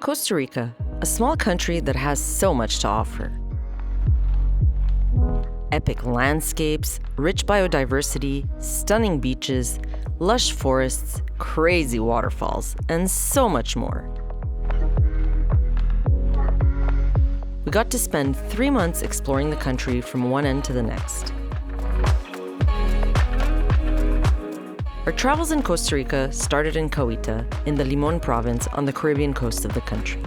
Costa Rica, a small country that has so much to offer. Epic landscapes, rich biodiversity, stunning beaches, lush forests, crazy waterfalls, and so much more. We got to spend 3 months exploring the country from one end to the next. Our travels in Costa Rica started in Cahuita, in the Limon province on the Caribbean coast of the country.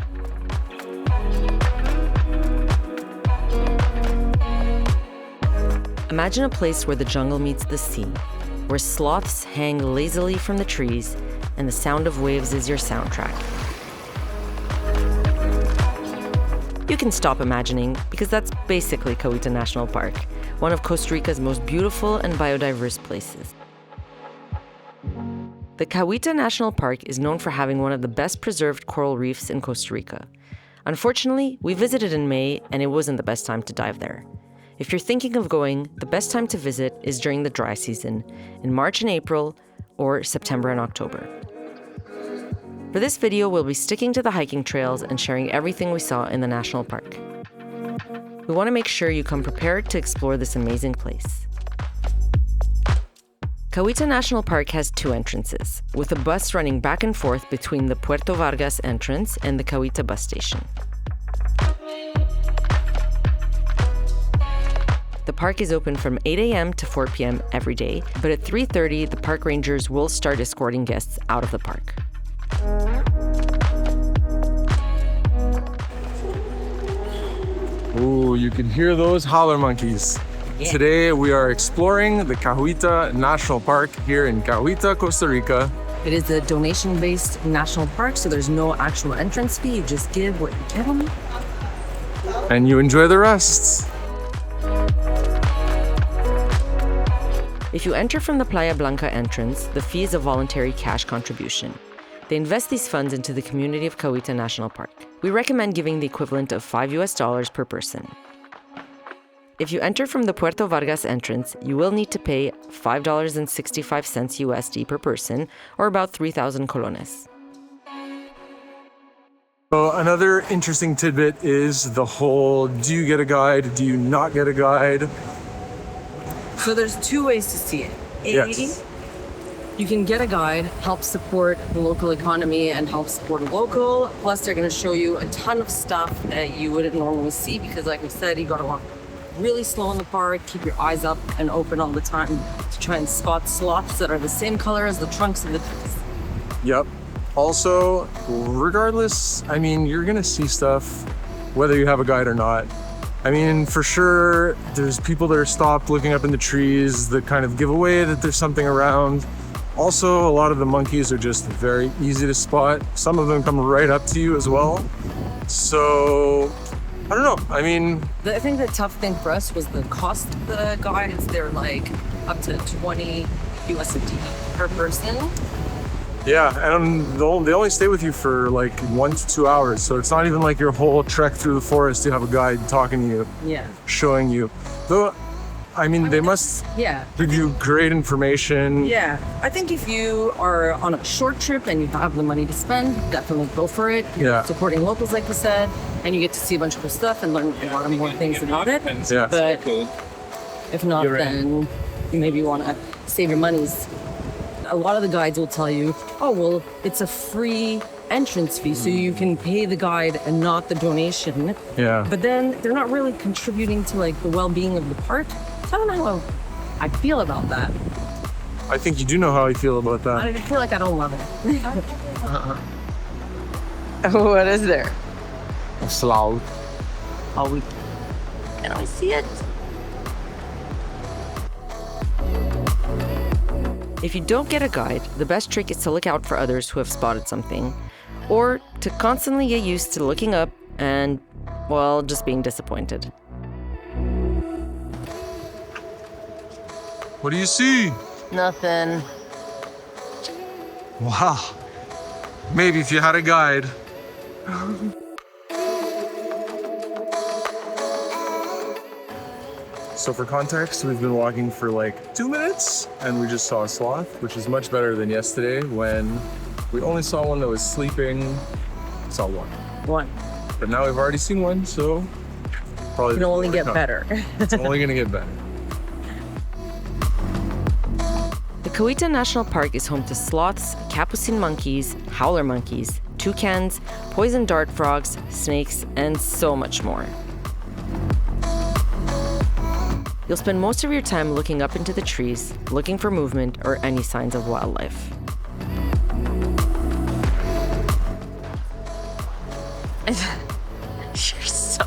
Imagine a place where the jungle meets the sea, where sloths hang lazily from the trees and the sound of waves is your soundtrack. You can stop imagining, because that's basically Cahuita National Park, one of Costa Rica's most beautiful and biodiverse places. The Cahuita National Park is known for having one of the best preserved coral reefs in Costa Rica. Unfortunately, we visited in May and it wasn't the best time to dive there. If you're thinking of going, the best time to visit is during the dry season, in March and April, or September and October. For this video, we'll be sticking to the hiking trails and sharing everything we saw in the national park. We want to make sure you come prepared to explore this amazing place. Cahuita National Park has 2 entrances, with a bus running back and forth between the Puerto Vargas entrance and the Cahuita bus station. The park is open from 8 a.m. to 4 p.m. every day, but at 3:30, the park rangers will start escorting guests out of the park. Ooh, you can hear those howler monkeys. Yeah. Today we are exploring the Cahuita National Park here in Cahuita, Costa Rica. It is a donation-based national park, so there's no actual entrance fee. You just give what you can. And you enjoy the rest. If you enter from the Playa Blanca entrance, the fee is a voluntary cash contribution. They invest these funds into the community of Cahuita National Park. We recommend giving the equivalent of $5 per person. If you enter from the Puerto Vargas entrance, you will need to pay $5.65 USD per person, or about 3,000 colones. So another interesting tidbit is the whole, do you get a guide, do you not get a guide? So there's 2 ways to see it. Yes. You can get a guide, help support the local economy and help support a local. Plus, they're going to show you a ton of stuff that you wouldn't normally see because, like I said, you got to walk really slow in the park, keep your eyes up and open all the time to try and spot sloths that are the same color as the trunks of the trees. Yep. Also, regardless, I mean, you're going to see stuff whether you have a guide or not. I mean, for sure, there's people that are stopped looking up in the trees that kind of give away that there's something around. Also, a lot of the monkeys are just very easy to spot. Some of them come right up to you as well. So, I don't know. I mean, I think the tough thing for us was the cost of the guides. They're like up to 20 USD per person. Yeah, and they only stay with you for like 1 to 2 hours. So it's not even like your whole trek through the forest. You have a guide talking to you, showing you. Though, I mean, they must give you great information. Yeah, I think if you are on a short trip and you have the money to spend, definitely go for it. Yeah. Supporting locals, like we said, and you get to see a bunch of cool stuff and learn a lot more things about it. Yeah. But if not, then you maybe want to save your monies. A lot of the guides will tell you, oh, well, it's a free entrance fee, so you can pay the guide and not the donation. Yeah. But then they're not really contributing to like the well-being of the park. So I don't know how I feel about that. I think you do know how I feel about that. I feel like I don't love it. What is there? A sloth. Oh, can I see it? If you don't get a guide, the best trick is to look out for others who have spotted something, or to constantly get used to looking up and, well, just being disappointed. What do you see? Nothing. Wow. Maybe if you had a guide. So for context, we've been walking for like 2 minutes and we just saw a sloth, which is much better than yesterday when we only saw one that was sleeping. Saw one. One. But now we've already seen one, so probably It can only get better. It's only gonna get better. The Cahuita National Park is home to sloths, capucine monkeys, howler monkeys, toucans, poison dart frogs, snakes, and so much more. You'll spend most of your time looking up into the trees, looking for movement or any signs of wildlife. You're so...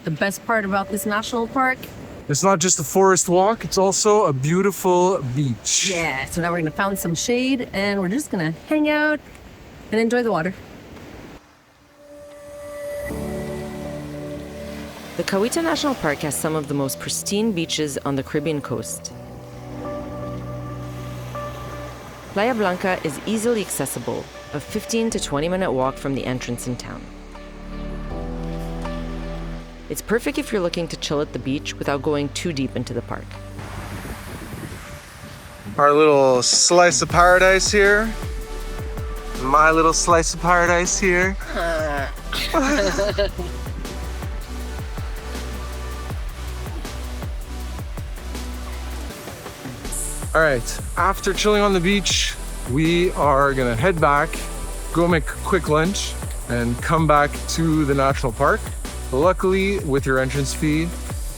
The best part about this national park? It's not just a forest walk, it's also a beautiful beach. Yeah, so now we're gonna find some shade and we're just gonna hang out and enjoy the water. The Cahuita National Park has some of the most pristine beaches on the Caribbean coast. Playa Blanca is easily accessible, a 15 to 20-minute walk from the entrance in town. It's perfect if you're looking to chill at the beach without going too deep into the park. Our little slice of paradise here. My little slice of paradise here. All right, after chilling on the beach, we are gonna head back, go make a quick lunch, and come back to the national park. Luckily, with your entrance fee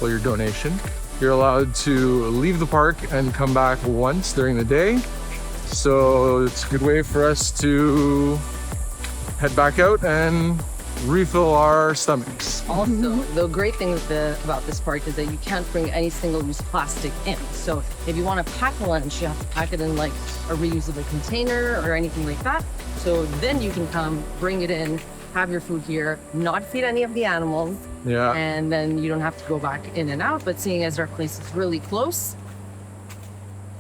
or your donation, you're allowed to leave the park and come back once during the day. So it's a good way for us to head back out and refill our stomachs. Also, the great thing about this park is that you can't bring any single-use plastic in. So if you want to pack a lunch, you have to pack it in like a reusable container or anything like that. So then you can come, bring it in, have your food here, not feed any of the animals, Yeah. and then you don't have to go back in and out. But seeing as our place is really close,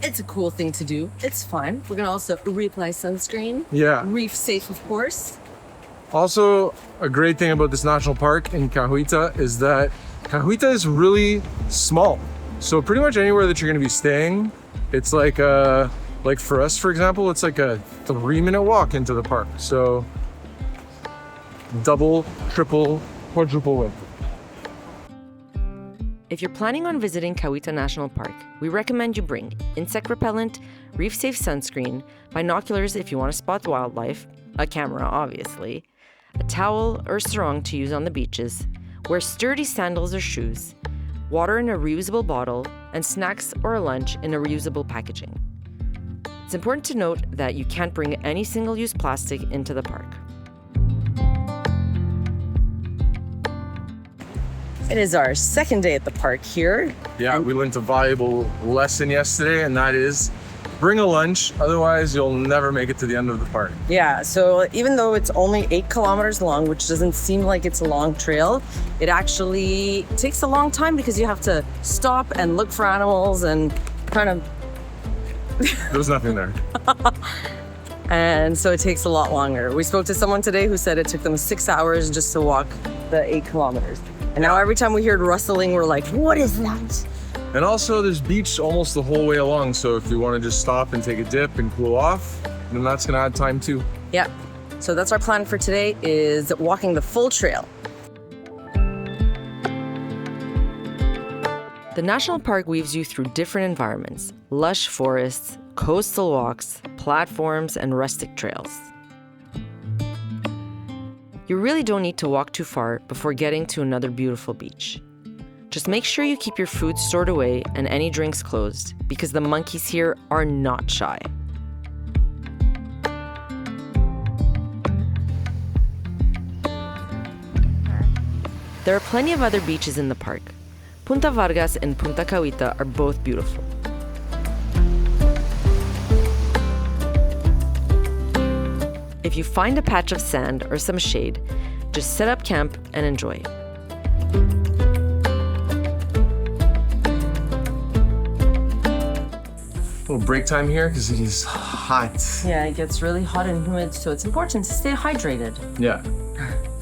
it's a cool thing to do. It's fun. We're gonna also reapply sunscreen. Yeah. Reef safe, of course. Also, a great thing about this national park in Cahuita is that Cahuita is really small. So pretty much anywhere that you're gonna be staying, it's like for us, for example, it's like a 3-minute walk into the park. So double, triple, quadruple width. If you're planning on visiting Cahuita National Park, we recommend you bring insect repellent, reef-safe sunscreen, binoculars if you want to spot wildlife, a camera obviously, a towel or sarong to use on the beaches, wear sturdy sandals or shoes, water in a reusable bottle, and snacks or a lunch in a reusable packaging. It's important to note that you can't bring any single-use plastic into the park. It is our second day at the park here. Yeah, we learned a valuable lesson yesterday, and that is bring a lunch, otherwise you'll never make it to the end of the park. Yeah, so even though it's only 8 kilometers long, which doesn't seem like it's a long trail, it actually takes a long time because you have to stop and look for animals and kind of... There was nothing there. And so it takes a lot longer. We spoke to someone today who said it took them 6 hours just to walk the 8 kilometers. And now every time we hear rustling, we're like, what is that? And also there's beach almost the whole way along, so if you want to just stop and take a dip and cool off, then that's gonna add time too. Yeah, so that's our plan for today, is walking the full trail. The national park weaves you through different environments: lush forests, coastal walks, platforms, and rustic trails. You really don't need to walk too far before getting to another beautiful beach. Just make sure you keep your food stored away and any drinks closed, because the monkeys here are not shy. There are plenty of other beaches in the park. Punta Vargas and Punta Cahuita are both beautiful. If you find a patch of sand or some shade, just set up camp and enjoy. little break time here because it is hot. Yeah, it gets really hot and humid, so it's important to stay hydrated. Yeah.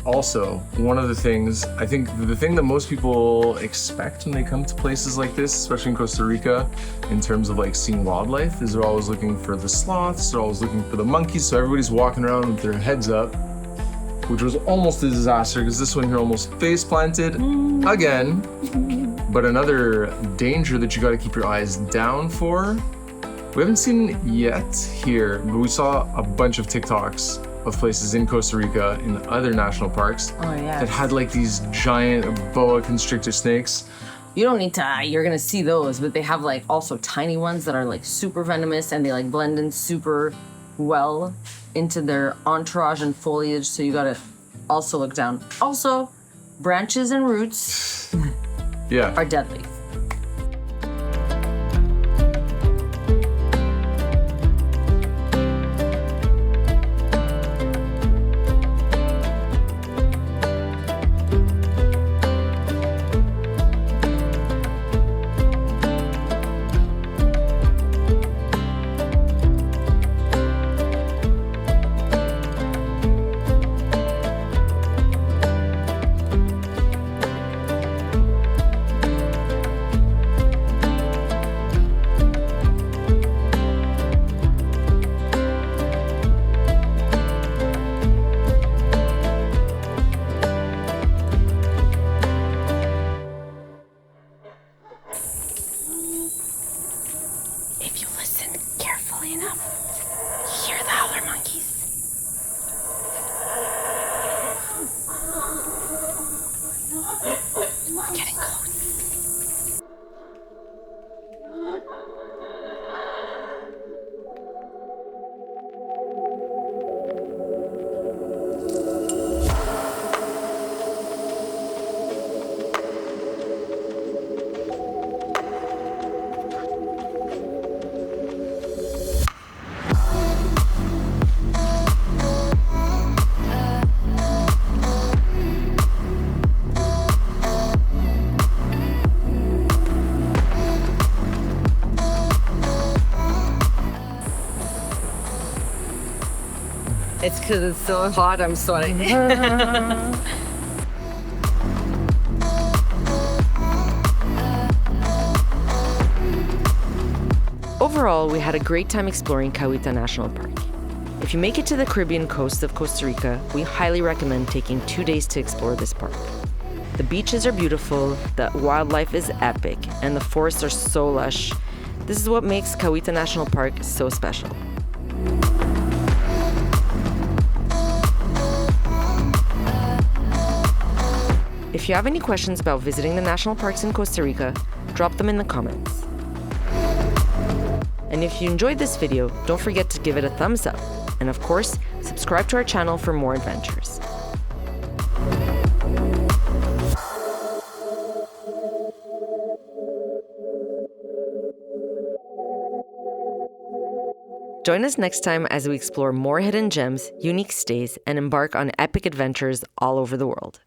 Also, one of the things, I think the thing that most people expect when they come to places like this, especially in Costa Rica, in terms of like seeing wildlife, is they're always looking for the sloths, they're always looking for the monkeys, so everybody's walking around with their heads up, which was almost a disaster because this one here almost face planted again. But another danger that you got to keep your eyes down for, we haven't seen it yet here, but we saw a bunch of TikToks of places in Costa Rica in other national parks that had like these giant boa constrictor snakes. You don't need to, you're gonna see those, but they have like also tiny ones that are like super venomous and they like blend in super well into their entourage and foliage, so you gotta also look down. Also, branches and roots are deadly. If you listen carefully enough, you hear the howler monkeys. Getting close. It's because it's so hot, I'm sweating. Overall, we had a great time exploring Cahuita National Park. If you make it to the Caribbean coast of Costa Rica, we highly recommend taking 2 days to explore this park. The beaches are beautiful, the wildlife is epic, and the forests are so lush. This is what makes Cahuita National Park so special. If you have any questions about visiting the national parks in Costa Rica, drop them in the comments. And if you enjoyed this video, don't forget to give it a thumbs up. And of course, subscribe to our channel for more adventures. Join us next time as we explore more hidden gems, unique stays, and embark on epic adventures all over the world.